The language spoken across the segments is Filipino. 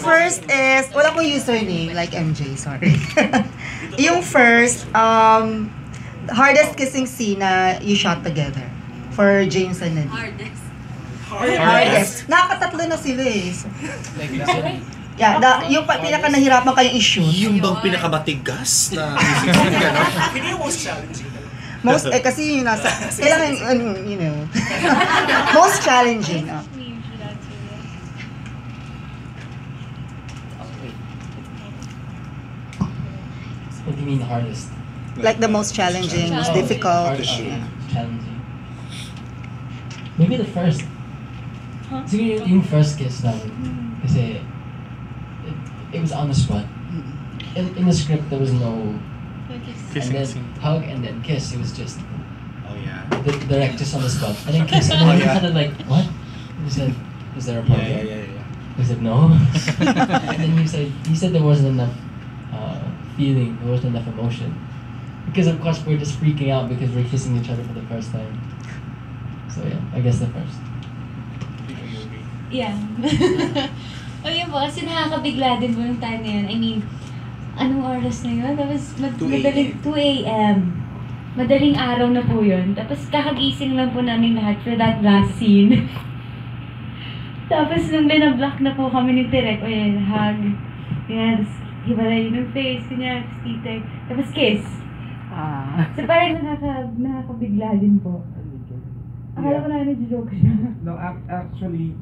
First is, wala kong username, like MJ, sorry. Yung first, hardest kissing scene na you shot together for James and Nadine. Hardest. Nakakatatlo na sila eh. Yeah, yung pinaka nahirapan kayong issue. Yung bang pinakamatigas na Hindi yung most challenging. Kasi yung nasa, kailangan, you know, most challenging. What do you mean hardest? Like the most challenging, most difficult. Challenging. Maybe the first. Siguro yung first kiss namin. Kasi it was on the spot. In the script there was no kissing and then scene. hug and then kiss. It was just Oh yeah. the direct just on the spot. And then kiss. And then we kind of like, what? He said, is there a problem? Yeah. I said no. And then he said there wasn't enough feeling, there wasn't enough emotion. Because of course we're just freaking out because we're kissing each other for the first time. So yeah, I guess the first. Yeah. O yun po, kasi nakakabigla din po nung time na yun. I mean, anong oras na yun? Tapos madaling 2 a.m. Madaling araw na po yun. Tapos kakagising lang po namin lahat for that last scene. Tapos nung binablock na po kami ni Tirek, o yan, hug. Yan, tapos hiwalay yung face, kanya, titek. Tapos kiss. So parang nakakabigla din po. Akala ko na nag-joke siya. No, actually,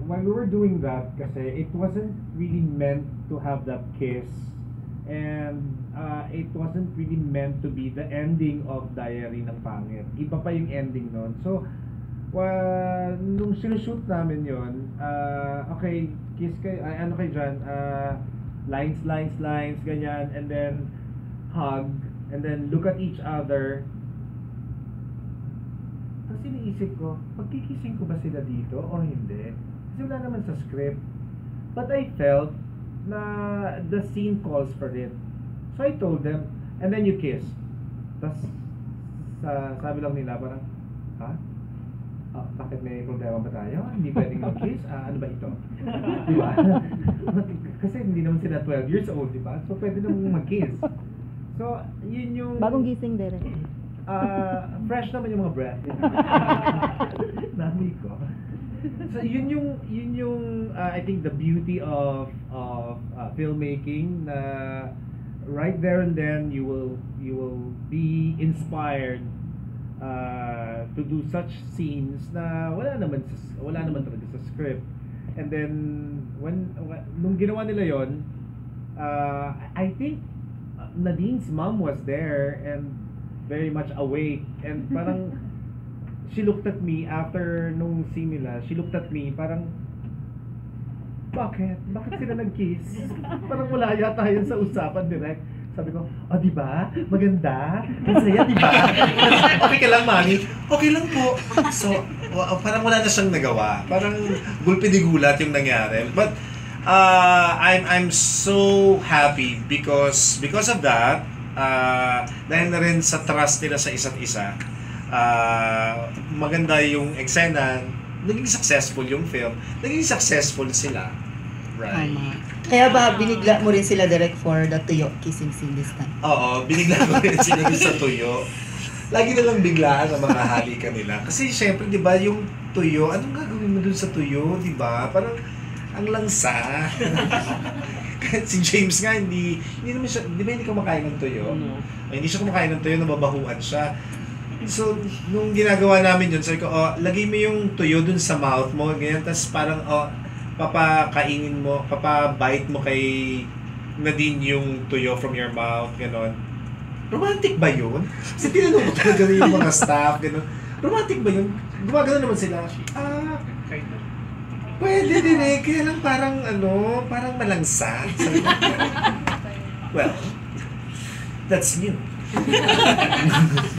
when we were doing that, kasi it wasn't really meant to have that kiss. And it wasn't really meant to be the ending of Diary ng Pangit. Iba pa yung ending nun. So, nung sinushoot namin yun, okay, kiss kayo, ano kayo dyan, lines, ganyan, and then hug, and then look at each other. Kasi iniisip ko, pagkikissing ko ba sila dito or hindi? Kasi wala naman sa script. But I felt na the scene calls for it. So I told them, and then you kiss. Tapos, sabi lang nila, parang, ha? Bakit may problema ba tayo? Hindi pwedeng mag-kiss? Ano ba ito? Diba? Kasi hindi naman sila 12 years old, diba? So pwede naman mag-kiss. So, yun yung... Bagong gising din. Fresh naman yung mga breath. Nami ko. So yun yung I think the beauty of filmmaking na right there and then you will be inspired to do such scenes na wala naman talaga sa script. And then nung ginawa nila yon, I think Nadine's mom was there and very much awake, and parang she looked at me after nung scene nila, she looked at me parang bakit sila nag-kiss? Parang wala yata yun sa usapan direct. Sabi ko, diba? Maganda? Masaya, diba? Okay ka lang, Mami? Okay lang po. So, parang wala na siyang nagawa. Parang gulpi-di-gulat yung nangyari. But I'm so happy because of that. Dahil na rin sa trust nila sa isa't isa, maganda yung eksena, naging successful yung film, naging successful sila. Right. Kaya ba binigla mo rin sila direct for the tuyo kissing scene this time? Oo, binigla ko rin sila dun sa tuyo. Lagi na lang biglaan ang mga halikan nila. Kasi syempre, di ba, yung tuyo, anong gagawin mo dun sa tuyo, di ba? Parang, ang langsa. Si James nga, hindi naman siya, di ba hindi kumakain ng tuyo? Hindi siya kumakain ng tuyo, nababahuan siya. So, nung ginagawa namin yun, sabi ko, lagay mo yung tuyo dun sa mouth mo, ganyan, tapos parang, papakainin mo, papabite mo kay Nadine yung tuyo from your mouth, gano'n. Romantic ba yun? Kasi tinanong ko talaga yung mga staff, gano'n. Romantic ba yun? Gumagano naman sila. Pwede din eh, kaya lang parang parang malangsa. Well, that's new.